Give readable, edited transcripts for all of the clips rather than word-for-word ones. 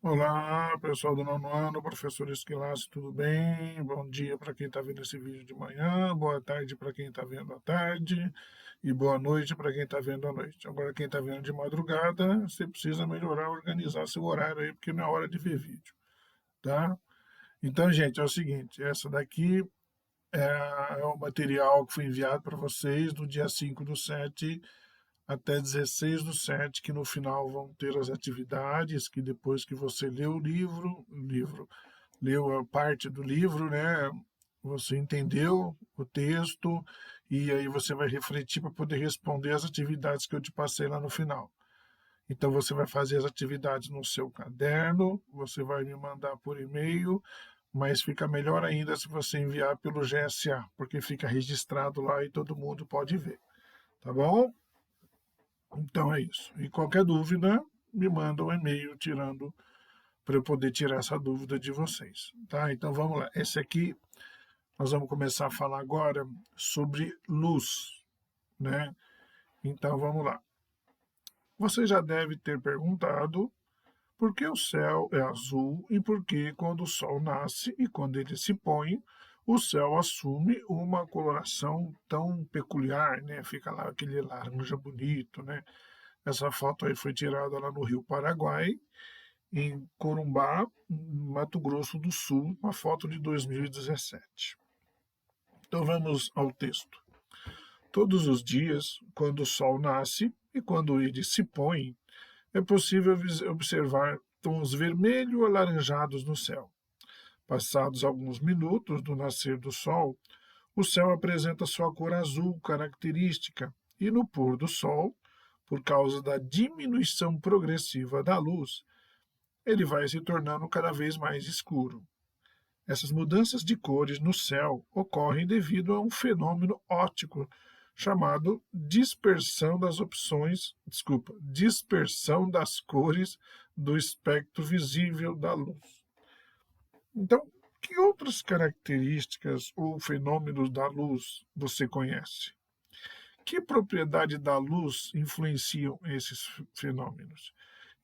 Olá, pessoal do nono ano, professor Esquilace, tudo bem? Bom dia para quem está vendo esse vídeo de manhã, boa tarde para quem está vendo à tarde e boa noite para quem está vendo à noite. Agora, quem está vendo de madrugada, você precisa melhorar, organizar seu horário aí, porque não é hora de ver vídeo, tá? Então, gente, é o seguinte, essa daqui é o material que foi enviado para vocês do dia 5/7 até 16/7, que no final vão ter as atividades, que depois que você lê o leu a parte do livro, né? Você entendeu o texto e aí você vai refletir para poder responder as atividades que eu te passei lá no final. Então você vai fazer as atividades no seu caderno, você vai me mandar por e-mail, mas fica melhor ainda se você enviar pelo GSA, porque fica registrado lá e todo mundo pode ver, tá bom? Então é isso. E qualquer dúvida, me manda um e-mail tirando para eu poder tirar essa dúvida de vocês, tá? Então vamos lá. Esse aqui nós vamos começar a falar agora sobre luz, né? Então vamos lá. Você já deve ter perguntado por que o céu é azul e por que quando o sol nasce e quando ele se põe, o céu assume uma coloração tão peculiar, né? Fica lá aquele laranja bonito, né? Essa foto aí foi tirada lá no Rio Paraguai, em Corumbá, Mato Grosso do Sul, uma foto de 2017. Então vamos ao texto. Todos os dias, quando o sol nasce e quando ele se põe, é possível observar tons vermelho-alaranjados no céu. Passados alguns minutos do nascer do sol, o céu apresenta sua cor azul característica e no pôr do sol, por causa da diminuição progressiva da luz, ele vai se tornando cada vez mais escuro. Essas mudanças de cores no céu ocorrem devido a um fenômeno óptico chamado dispersão das cores do espectro visível da luz. Então, que outras características ou fenômenos da luz você conhece? Que propriedade da luz influenciam esses fenômenos?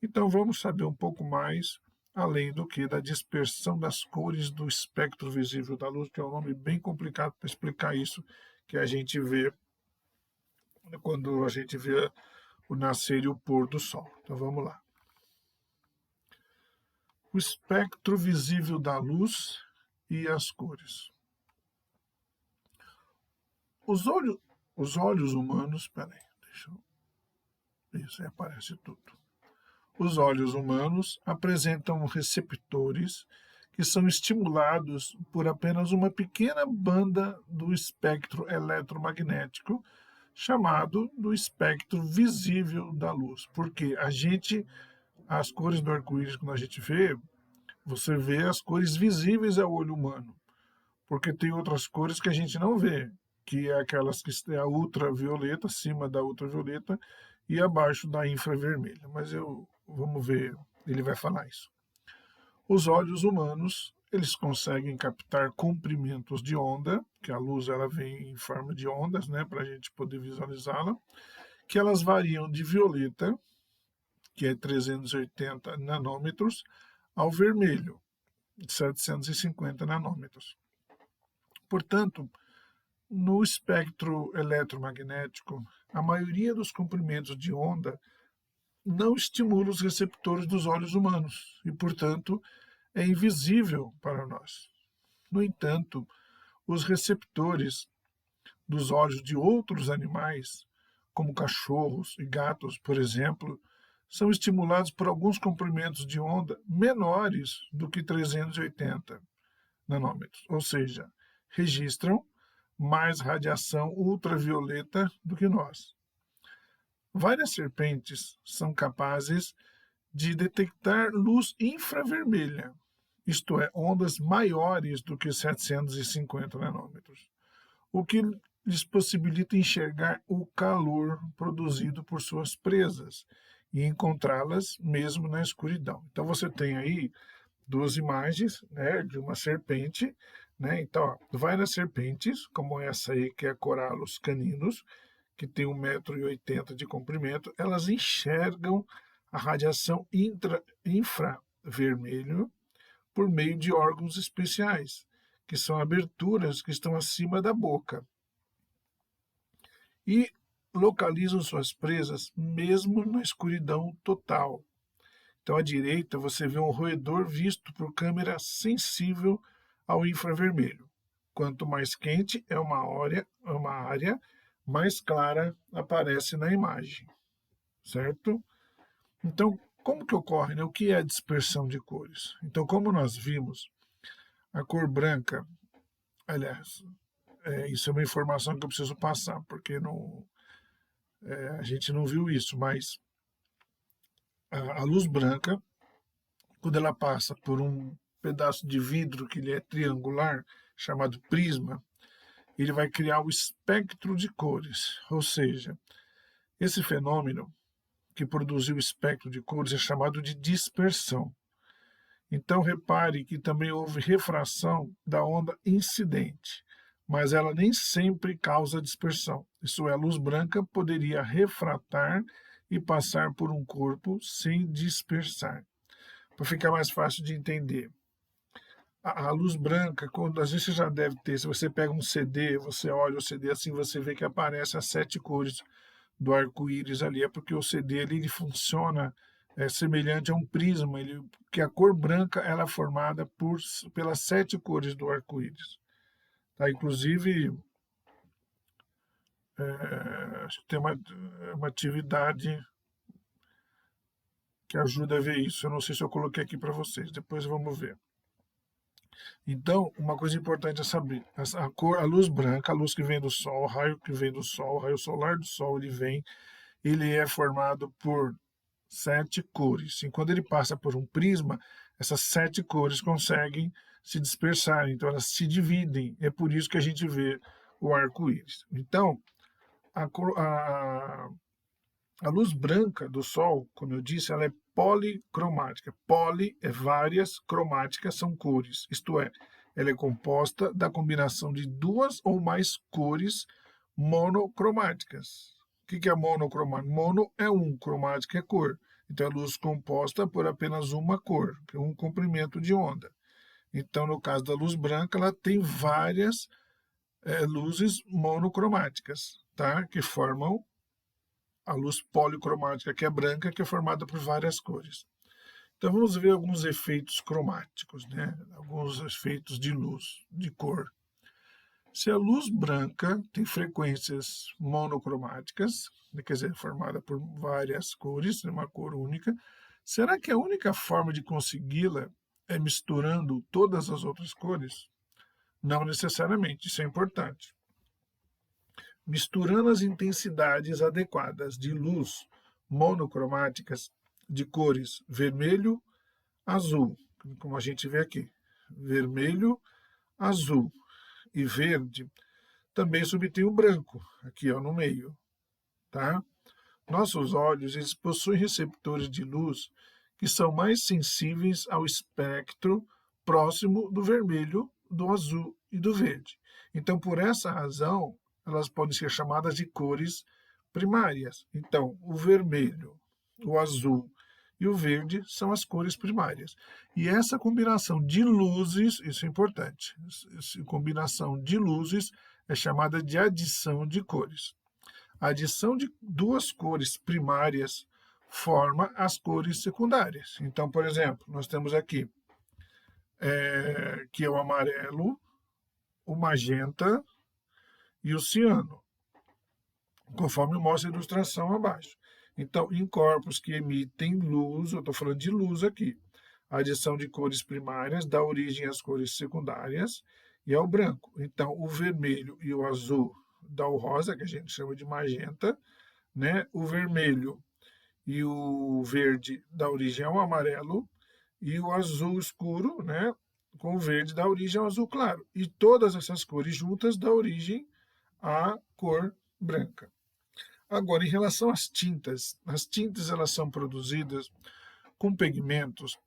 Então vamos saber um pouco mais, além do que da dispersão das cores do espectro visível da luz, que é um nome bem complicado para explicar isso, que a gente vê quando a gente vê o nascer e o pôr do sol. Então vamos lá. O espectro visível da luz e as cores. Os olhos, os olhos humanos, peraí, isso aí aparece tudo. Os olhos humanos apresentam receptores que são estimulados por apenas uma pequena banda do espectro eletromagnético, chamado do espectro visível da luz. Porque as cores do arco-íris, quando a gente vê, você vê as cores visíveis ao olho humano. Porque tem outras cores que a gente não vê, que é aquelas que é a ultravioleta, acima da ultravioleta e abaixo da infravermelha. Mas vamos ver, ele vai falar isso. Os olhos humanos, eles conseguem captar comprimentos de onda, que a luz ela vem em forma de ondas, né, para a gente poder visualizá-la, que elas variam de violeta, que é 380 nanômetros, ao vermelho, 750 nanômetros. Portanto, no espectro eletromagnético, a maioria dos comprimentos de onda não estimula os receptores dos olhos humanos e, portanto, é invisível para nós. No entanto, os receptores dos olhos de outros animais, como cachorros e gatos, por exemplo, são estimulados por alguns comprimentos de onda menores do que 380 nanômetros, ou seja, registram mais radiação ultravioleta do que nós. Várias serpentes são capazes de detectar luz infravermelha, isto é, ondas maiores do que 750 nanômetros, o que lhes possibilita enxergar o calor produzido por suas presas e encontrá-las mesmo na escuridão. Então você tem aí duas imagens, né, de uma serpente, né? Então, ó, várias serpentes, como essa aí que é Corallus caninos, que tem 1,80 m de comprimento, elas enxergam a radiação vermelho por meio de órgãos especiais, que são aberturas que estão acima da boca, e localizam suas presas mesmo na escuridão total. Então, à direita, você vê um roedor visto por câmera sensível ao infravermelho. Quanto mais quente é uma área, mais clara aparece na imagem, certo? Então, como que ocorre, né? O que é a dispersão de cores? Então, como nós vimos, a cor branca, aliás, isso é uma informação que eu preciso passar, porque a gente não viu isso, mas a luz branca, quando ela passa por um pedaço de vidro que ele é triangular, chamado prisma, ele vai criar o espectro de cores, ou seja, esse fenômeno que produziu o espectro de cores é chamado de dispersão. Então, repare que também houve refração da onda incidente, mas ela nem sempre causa dispersão. Isso é, a luz branca poderia refratar e passar por um corpo sem dispersar. Para ficar mais fácil de entender, a luz branca, quando às vezes você já deve ter, se você pega um CD, você olha o CD assim, você vê que aparece as 7 cores do arco-íris ali, é porque o CD ali, ele funciona semelhante a um prisma, que a cor branca ela é formada pelas 7 cores do arco-íris. Tá? Inclusive, acho que tem uma atividade que ajuda a ver isso. Eu não sei se eu coloquei aqui para vocês, depois vamos ver. Então, uma coisa importante é saber, a luz branca, a luz que vem do Sol, o raio que vem do Sol, o raio solar do Sol, ele é formado por 7 cores. E quando ele passa por um prisma, essas 7 cores conseguem se dispersar, então elas se dividem. É por isso que a gente vê o arco-íris. Então, a luz branca do Sol, como eu disse, ela é policromática. Poli é várias, cromáticas são cores, isto é, ela é composta da combinação de 2 ou mais cores monocromáticas. O que é monocromático? Mono é cromática é cor. Então, é luz composta por apenas uma cor, que é um comprimento de onda. Então, no caso da luz branca, ela tem várias luzes monocromáticas, tá? Que formam a luz policromática, que é branca, que é formada por várias cores. Então vamos ver alguns efeitos cromáticos, né? Alguns efeitos de luz, de cor. Se a luz branca tem frequências monocromáticas, quer dizer, formada por várias cores, uma cor única, será que a única forma de consegui-la é misturando todas as outras cores? Não necessariamente, isso é importante. Misturando as intensidades adequadas de luz monocromáticas de cores vermelho, azul, como a gente vê aqui, vermelho, azul e verde, também subtém o branco, aqui ó, no meio. Tá? Nossos olhos eles possuem receptores de luz que são mais sensíveis ao espectro próximo do vermelho, do azul e do verde. Então, por essa razão, elas podem ser chamadas de cores primárias. Então, o vermelho, o azul e o verde são as cores primárias. E essa combinação de luzes, isso é importante, essa combinação de luzes é chamada de adição de cores. A adição de 2 cores primárias forma as cores secundárias. Então, por exemplo, nós temos aqui que é o amarelo, o magenta e o ciano, conforme mostra a ilustração abaixo. Então, em corpos que emitem luz, eu estou falando de luz aqui, a adição de cores primárias dá origem às cores secundárias e ao branco. Então, o vermelho e o azul dá o rosa, que a gente chama de magenta, né? O vermelho e o verde dá origem ao amarelo, e o azul escuro, né, com o verde, dá origem ao azul claro. E todas essas cores juntas dão origem à cor branca. Agora, em relação às tintas elas são produzidas com pigmentos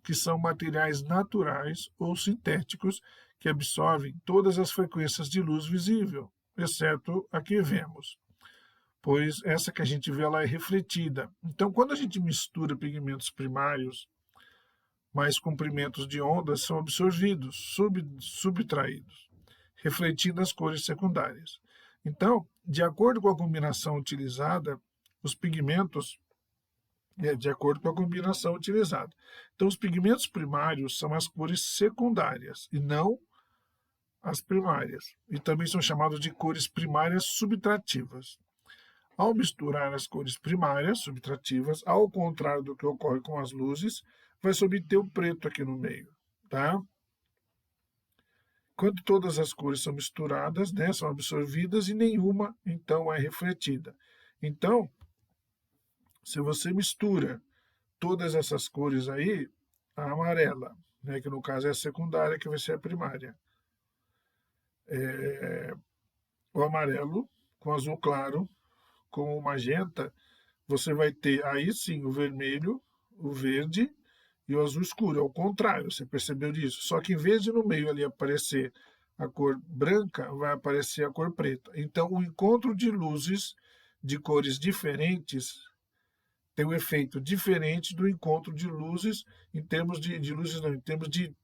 que são materiais naturais ou sintéticos que absorvem todas as frequências de luz visível, exceto a que vemos, pois essa que a gente vê ela é refletida. Então, quando a gente mistura pigmentos primários mais comprimentos de ondas são absorvidos, subtraídos, refletindo as cores secundárias. Então, de acordo com a combinação utilizada, os pigmentos de acordo com a combinação utilizada. Então, os pigmentos primários são as cores secundárias e não as primárias. E também são chamados de cores primárias subtrativas. Ao misturar as cores primárias subtrativas, ao contrário do que ocorre com as luzes, vai se obter o preto aqui no meio, tá? Quando todas as cores são misturadas, né, são absorvidas e nenhuma, então, é refletida. Então, se você mistura todas essas cores aí, a amarela, né, que no caso é a secundária, que vai ser a primária, o amarelo com azul claro, com o magenta, você vai ter aí sim o vermelho, o verde e o azul escuro. Ao contrário, você percebeu disso? Só que em vez de no meio ali aparecer a cor branca, vai aparecer a cor preta. Então, o encontro de luzes de cores diferentes tem um efeito diferente do encontro de luzes em termos de luzes, não, em termos de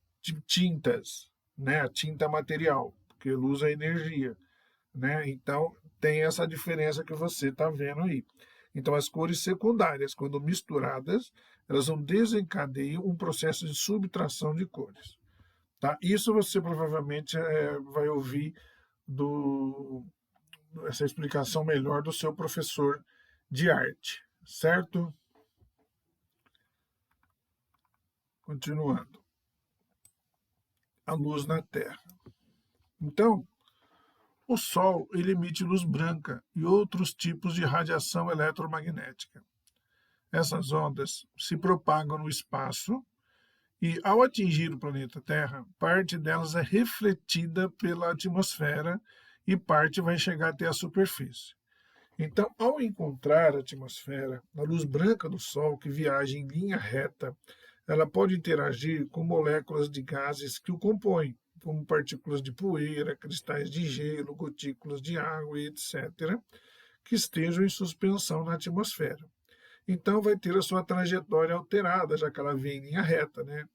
tintas, né? A tinta material, porque luz é energia, né? Então, tem essa diferença que você está vendo aí. Então, as cores secundárias, quando misturadas, elas vão desencadear um processo de subtração de cores. Tá? Isso você provavelmente vai ouvir essa explicação melhor do seu professor de arte, certo? Continuando. A luz na Terra. Então, o Sol ele emite luz branca e outros tipos de radiação eletromagnética. Essas ondas se propagam no espaço e, ao atingir o planeta Terra, parte delas é refletida pela atmosfera e parte vai chegar até a superfície. Então, ao encontrar a atmosfera, a luz branca do Sol, que viaja em linha reta, ela pode interagir com moléculas de gases que o compõem, como partículas de poeira, cristais de gelo, gotículas de água, etc., que estejam em suspensão na atmosfera. Então, vai ter a sua trajetória alterada, já que ela vem em linha reta, né?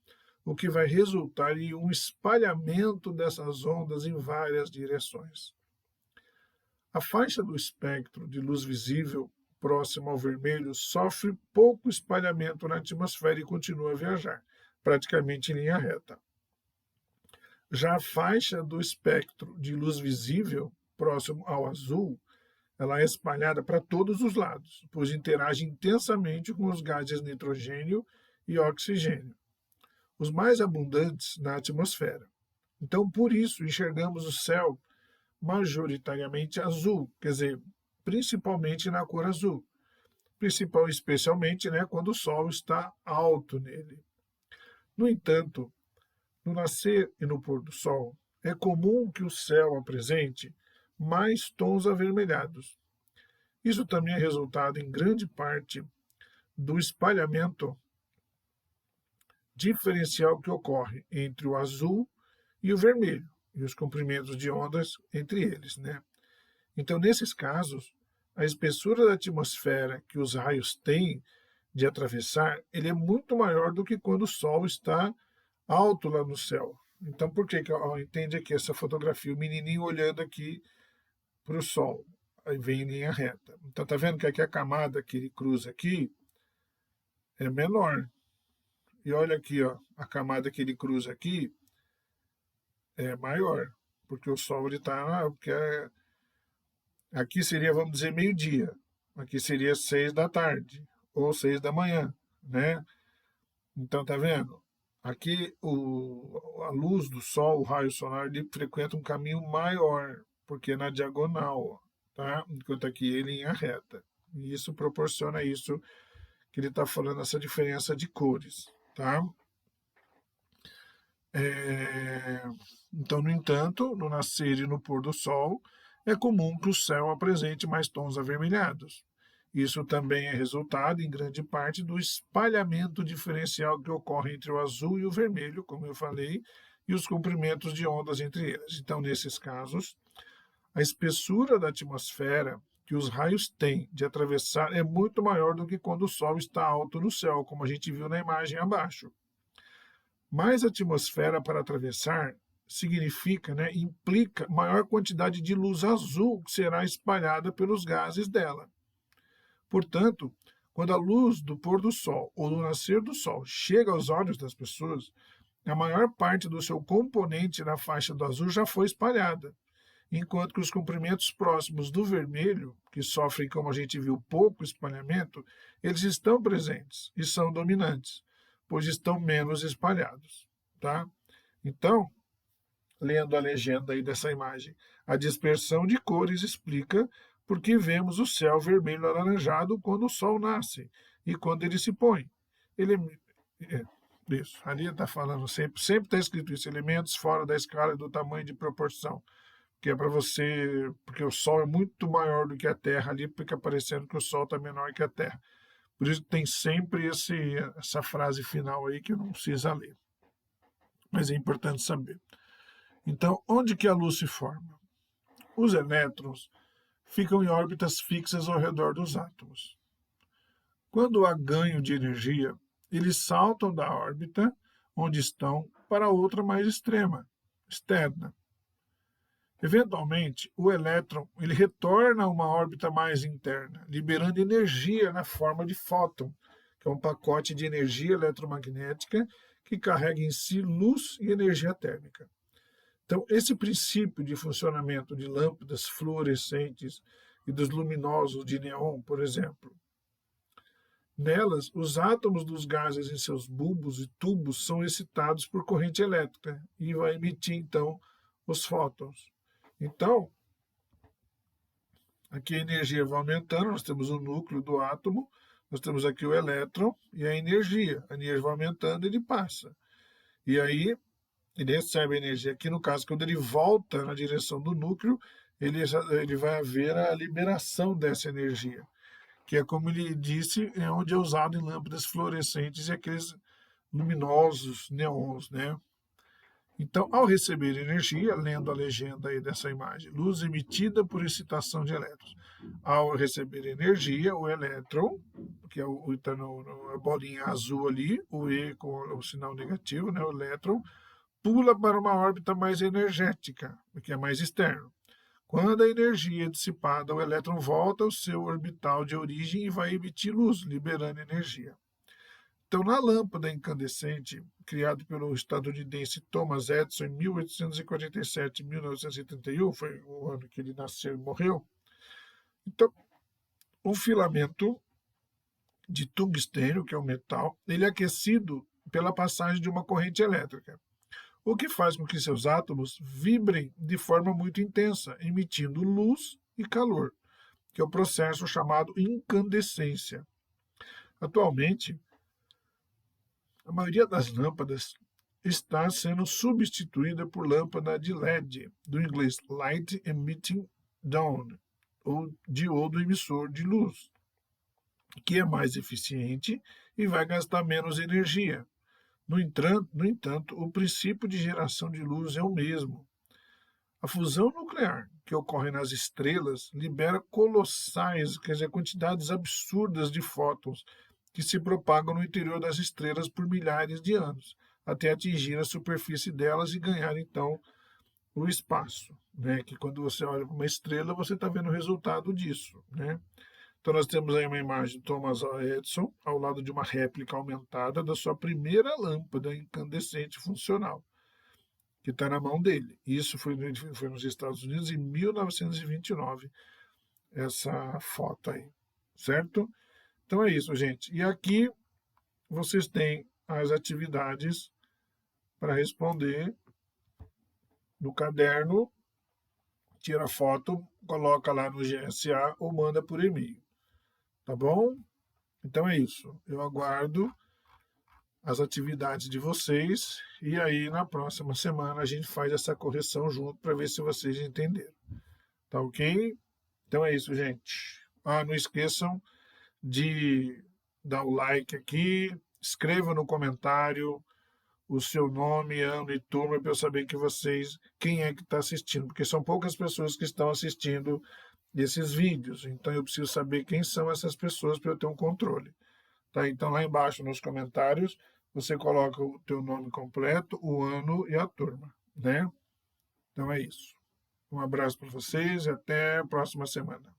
O que vai resultar em um espalhamento dessas ondas em várias direções. A faixa do espectro de luz visível próxima ao vermelho sofre pouco espalhamento na atmosfera e continua a viajar, praticamente em linha reta. Já a faixa do espectro de luz visível próximo ao azul, ela é espalhada para todos os lados, pois interage intensamente com os gases nitrogênio e oxigênio, os mais abundantes na atmosfera. Então, por isso, enxergamos o céu majoritariamente azul, quer dizer, principalmente na cor azul, especialmente, né, quando o Sol está alto nele. No entanto, no nascer e no pôr do Sol, é comum que o céu apresente mais tons avermelhados. Isso também é resultado, em grande parte, do espalhamento diferencial que ocorre entre o azul e o vermelho, e os comprimentos de ondas entre eles, né? Então, nesses casos, a espessura da atmosfera que os raios têm de atravessar, ele é muito maior do que quando o Sol está alto lá no céu. Então, por que entende aqui essa fotografia? O menininho olhando aqui para o Sol, aí vem em linha reta. Então, tá vendo que aqui a camada que ele cruza aqui é menor. E olha aqui, ó, a camada que ele cruza aqui é maior, porque o Sol ele está, aqui seria, vamos dizer, meio-dia, aqui seria 6 da tarde ou 6 da manhã, né? Então, tá vendo? Aqui a luz do Sol, o raio solar, ele frequenta um caminho maior, porque é na diagonal, tá? Enquanto aqui ele em linha reta. E isso proporciona isso que ele está falando, essa diferença de cores, tá? Então, no entanto, no nascer e no pôr do Sol, é comum que o céu apresente mais tons avermelhados. Isso também é resultado, em grande parte, do espalhamento diferencial que ocorre entre o azul e o vermelho, como eu falei, e os comprimentos de ondas entre eles. Então, nesses casos, a espessura da atmosfera que os raios têm de atravessar é muito maior do que quando o Sol está alto no céu, como a gente viu na imagem abaixo. Mais atmosfera para atravessar significa, né, implica maior quantidade de luz azul que será espalhada pelos gases dela. Portanto, quando a luz do pôr do sol ou do nascer do sol chega aos olhos das pessoas, a maior parte do seu componente na faixa do azul já foi espalhada, enquanto que os comprimentos próximos do vermelho, que sofrem, como a gente viu, pouco espalhamento, eles estão presentes e são dominantes, pois estão menos espalhados, tá? Então, lendo a legenda aí dessa imagem, a dispersão de cores explica por que vemos o céu vermelho alaranjado quando o sol nasce e quando ele se põe. Ele, é, isso, ali está falando sempre está escrito isso, elementos fora da escala e do tamanho de proporção, que é para você, porque o Sol é muito maior do que a Terra ali, fica parecendo que o Sol está menor que a Terra. Por isso tem sempre essa frase final aí que não precisa ler. Mas é importante saber. Então, onde que a luz se forma? Os elétrons ficam em órbitas fixas ao redor dos átomos. Quando há ganho de energia, eles saltam da órbita onde estão para outra mais extrema, externa. Eventualmente, o elétron ele retorna a uma órbita mais interna, liberando energia na forma de fóton, que é um pacote de energia eletromagnética que carrega em si luz e energia térmica. Então, esse princípio de funcionamento de lâmpadas fluorescentes e dos luminosos de neon, por exemplo, nelas, os átomos dos gases em seus bulbos e tubos são excitados por corrente elétrica e vai emitir, então, os fótons. Então, aqui a energia vai aumentando, nós temos o núcleo do átomo, nós temos aqui o elétron e a energia. A energia vai aumentando e ele passa. E aí, ele recebe a energia. Aqui, no caso, quando ele volta na direção do núcleo, ele vai haver a liberação dessa energia, que é, como ele disse, é onde é usado em lâmpadas fluorescentes e aqueles luminosos neons, né? Então, ao receber energia, lendo a legenda aí dessa imagem, luz emitida por excitação de elétrons. Ao receber energia, o elétron, que é está a bolinha azul ali, o E com o sinal negativo, né, o elétron, pula para uma órbita mais energética, que é mais externo. Quando a energia é dissipada, o elétron volta ao seu orbital de origem e vai emitir luz, liberando energia. Então, na lâmpada incandescente, criada pelo estadunidense Thomas Edison em 1847 e 1931, foi o ano que ele nasceu e morreu. Então, um filamento de tungstênio, que é um metal, ele é aquecido pela passagem de uma corrente elétrica, o que faz com que seus átomos vibrem de forma muito intensa, emitindo luz e calor, que é o processo chamado incandescência. Atualmente, a maioria das lâmpadas está sendo substituída por lâmpada de LED, do inglês Light Emitting Diode, ou diodo emissor de luz, que é mais eficiente e vai gastar menos energia. No entanto, o princípio de geração de luz é o mesmo. A fusão nuclear, que ocorre nas estrelas, libera colossais, quer dizer, quantidades absurdas de fótons, que se propagam no interior das estrelas por milhares de anos, até atingir a superfície delas e ganhar, então, o espaço. Né? Que quando você olha para uma estrela, você está vendo o resultado disso. Né? Então, nós temos aí uma imagem de Thomas Edison, ao lado de uma réplica aumentada da sua primeira lâmpada incandescente funcional, que está na mão dele. Isso foi nos Estados Unidos em 1929, essa foto aí, certo? Então é isso, gente. E aqui vocês têm as atividades para responder no caderno, tira foto, coloca lá no GSA ou manda por e-mail. Tá bom? Então é isso. Eu aguardo as atividades de vocês e aí na próxima semana a gente faz essa correção junto para ver se vocês entenderam. Tá ok? Então é isso, gente. Não esqueçam de dar o like aqui, escreva no comentário o seu nome, ano e turma para eu saber quem é que está assistindo, porque são poucas pessoas que estão assistindo esses vídeos, então eu preciso saber quem são essas pessoas para eu ter um controle. Tá? Então lá embaixo nos comentários você coloca o teu nome completo, o ano e a turma, né? Então é isso. Um abraço para vocês e até a próxima semana.